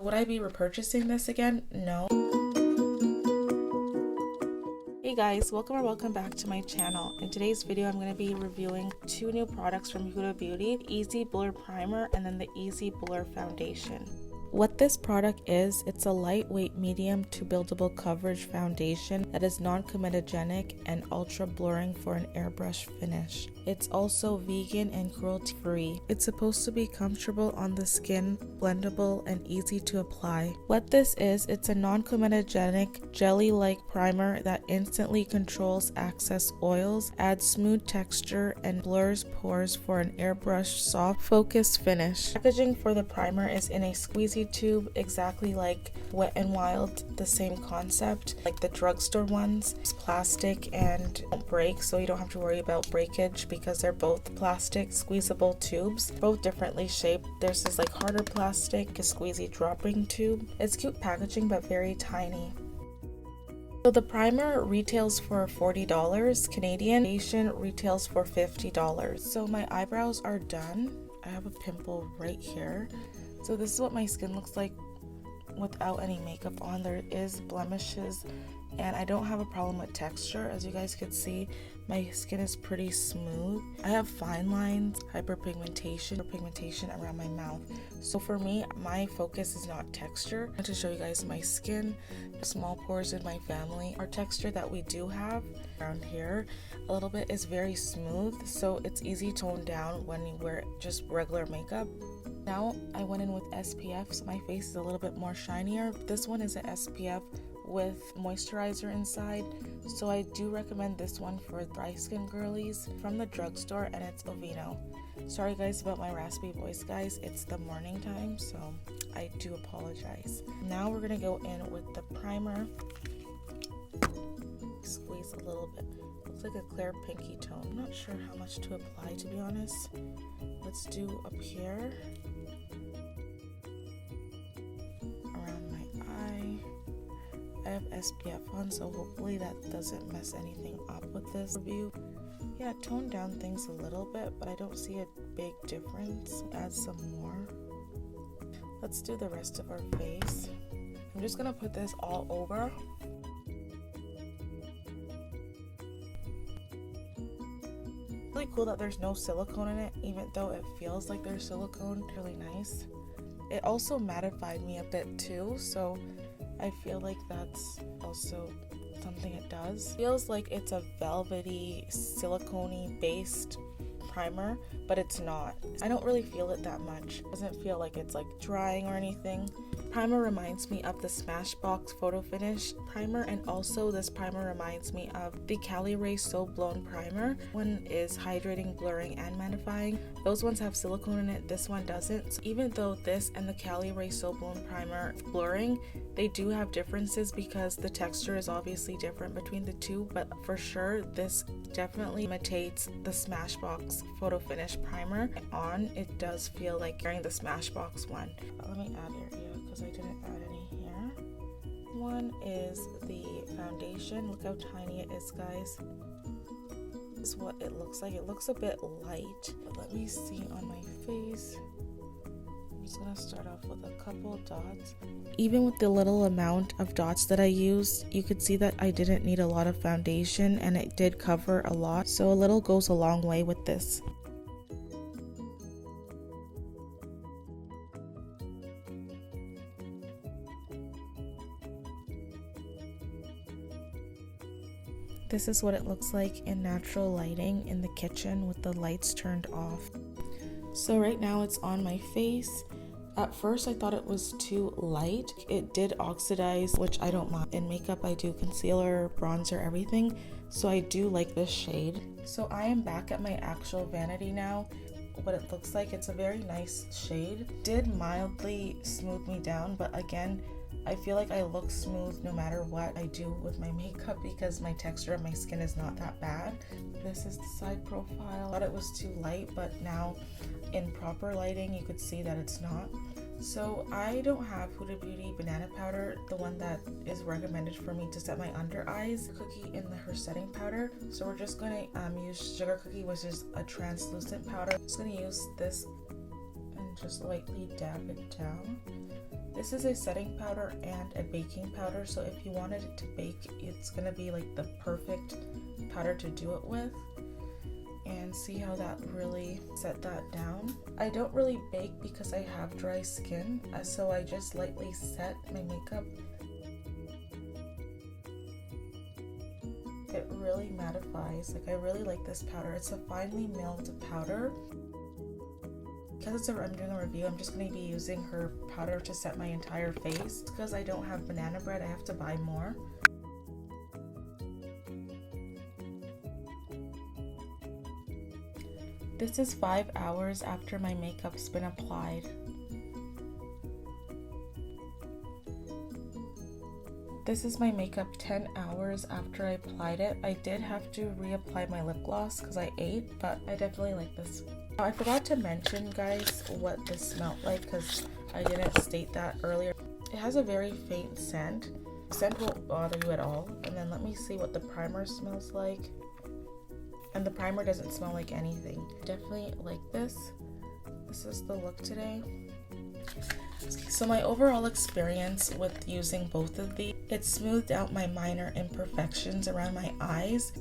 Would I be repurchasing this again? No. Hey guys, welcome or welcome back to my channel. In today's video, I'm going to be reviewing two new products from Huda Beauty, the Easy Blur Primer and then the Easy Blur Foundation. What this product is, it's a lightweight medium to buildable coverage foundation that is non-comedogenic and ultra blurring for an airbrush finish. It's also vegan and cruelty free. It's supposed to be comfortable on the skin, blendable, and easy to apply. What this is, it's a non-comedogenic jelly-like primer that instantly controls excess oils, adds smooth texture, and blurs pores for an airbrush soft focused finish. Packaging for the primer is in a squeezy tube, exactly like Wet n Wild, the same concept like the drugstore ones. It's plastic and don't break, so you don't have to worry about breakage because they're both plastic squeezable tubes, both differently shaped. There's this like harder plastic, a squeezy drop-ring tube. It's cute packaging but very tiny. So the primer retails for $40 Canadian, foundation retails for $50. So my eyebrows are done. I have a pimple right here. So this is what my skin looks like without any makeup on. There is blemishes and I don't have a problem with texture. As you guys could see, my skin is pretty smooth. I have fine lines, hyperpigmentation around my mouth. So for me, my focus is not texture. I want to show you guys my skin. Small pores in my family. Our texture that we do have around here a little bit is very smooth, so it's easy to tone down when you wear just regular makeup. Now I went in with SPF, so my face is a little bit more shinier. This one is an SPF with moisturizer inside, so I do recommend this one for dry skin girlies from the drugstore, and it's Aveeno. Sorry guys about my raspy voice, guys. It's the morning time, so I do apologize. Now we're gonna go in with the primer. Squeeze a little bit. Looks like a clear pinky tone. I'm not sure how much to apply, to be honest. Let's do up here, around my eye. I have SPF on, so hopefully that doesn't mess anything up with this review. Yeah, tone down things a little bit, but I don't see a big difference. Add some more. Let's do the rest of our face. I'm just gonna put this all over. Really cool that there's no silicone in it, even though it feels like there's silicone. Really nice. It also mattified me a bit too, so I feel like that's also something it does. Feels like it's a velvety, silicone-y based primer, but it's not. I don't really feel it that much. It doesn't feel like it's like drying or anything. Primer reminds me of the Smashbox Photo Finish primer, and also this primer reminds me of the Cali Ray So Blown primer. One is hydrating, blurring, and mattifying. Those ones have silicone in it, this one doesn't. So even though this and the Cali Ray So Blown primer blurring, they do have differences because the texture is obviously different between the two, but for sure this definitely imitates the Smashbox Photo Finish primer. On, it does feel like wearing the Smashbox one. Let me add here, because I didn't add any here. One is the foundation. Look how tiny it is, guys. This is what it looks like. It looks a bit light, but let me see on my face. I'm just gonna start off with a couple dots. Even with the little amount of dots that I used, you could see that I didn't need a lot of foundation, and it did cover a lot, so a little goes a long way with this. This is what it looks like in natural lighting in the kitchen with the lights turned off. So right now it's on my face. At first I thought it was too light. It did oxidize, which I don't mind. In makeup I do concealer, bronzer, everything. So I do like this shade. So I am back at my actual vanity now. What it looks like, it's a very nice shade. Did mildly smooth me down, but again, I feel like I look smooth no matter what I do with my makeup because my texture of my skin is not that bad. This is the side profile. I thought it was too light, but now in proper lighting you could see that it's not. So I don't have Huda Beauty banana powder, the one that is recommended for me to set my under eyes. Cookie in her setting powder. So we're just going to use Sugar Cookie, which is a translucent powder. I'm just going to use this and just lightly dab it down. This is a setting powder and a baking powder, so if you wanted it to bake, it's gonna be like the perfect powder to do it with. And see how that really set that down. I don't really bake because I have dry skin, so I just lightly set my makeup. It really mattifies. Like, I really like this powder. It's a finely milled powder. Because I'm doing a review, I'm just going to be using her powder to set my entire face. Because I don't have banana bread, I have to buy more. This is 5 hours after my makeup's been applied. This is my makeup 10 hours after I applied it. I did have to reapply my lip gloss because I ate, but I definitely like this. Now, I forgot to mention, guys, what this smelled like because I didn't state that earlier. It has a very faint scent. The scent won't bother you at all. And then let me see what the primer smells like. And the primer doesn't smell like anything. Definitely like this. This is the look today. So my overall experience with using both of these, it smoothed out my minor imperfections around my eyes.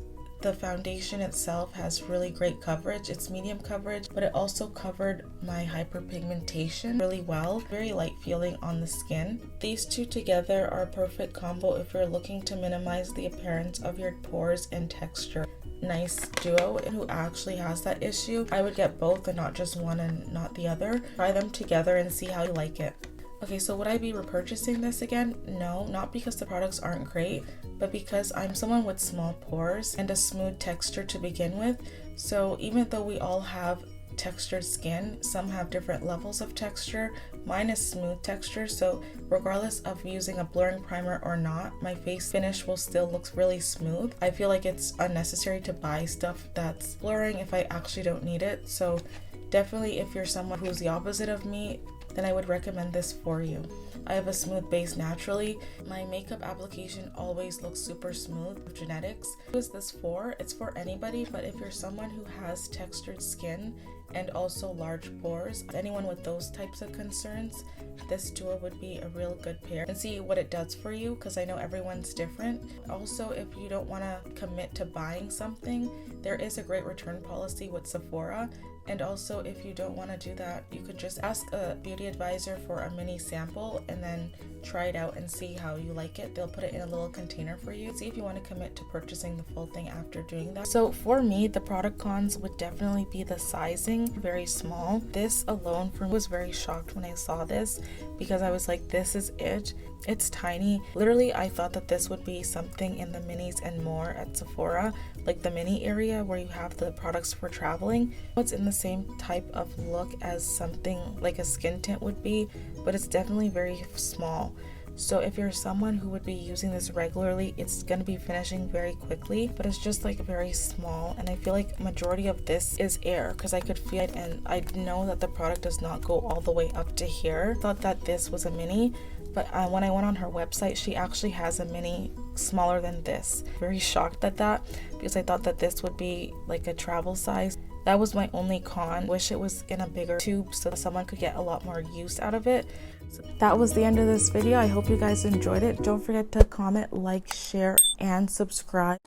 The foundation itself has really great coverage. It's medium coverage, but it also covered my hyperpigmentation really well. Very light feeling on the skin. These two together are a perfect combo if you're looking to minimize the appearance of your pores and texture. Nice duo. Who actually has that issue, I would get both and not just one and not the other. Try them together and see how you like it. Okay, so would I be repurchasing this again? No, not because the products aren't great, but because I'm someone with small pores and a smooth texture to begin with. So even though we all have textured skin, some have different levels of texture. Mine is smooth texture, so regardless of using a blurring primer or not, my face finish will still look really smooth. I feel like it's unnecessary to buy stuff that's blurring if I actually don't need it. So definitely, if you're someone who's the opposite of me, then I would recommend this for you. I have a smooth base naturally. My makeup application always looks super smooth with genetics. Who is this for? It's for anybody, but if you're someone who has textured skin and also large pores, anyone with those types of concerns, this duo would be a real good pair. And see what it does for you, because I know everyone's different. Also, if you don't want to commit to buying something, there is a great return policy with Sephora. And also, if you don't want to do that, you could just ask a beauty advisor for a mini sample and then try it out and see how you like it. They'll put it in a little container for you. See if you want to commit to purchasing the full thing after doing that. So for me, the product cons would definitely be the sizing, very small. This alone for me was very shocked when I saw this because I was like, this is it. It's tiny. Literally, I thought that this would be something in the minis and more at Sephora, like the mini area where you have the products for traveling. It's in the same type of look as something like a skin tint would be, but it's definitely very small. So if you're someone who would be using this regularly, it's going to be finishing very quickly, but it's just like very small. And I feel like majority of this is air because I could feel it, and I know that the product does not go all the way up to here. I thought that this was a mini, but when I went on her website, she actually has a mini smaller than this. Very shocked at that because I thought that this would be like a travel size. That was my only con. Wish it was in a bigger tube so someone could get a lot more use out of it. So that was the end of this video. I hope you guys enjoyed it. Don't forget to comment, like, share, and subscribe.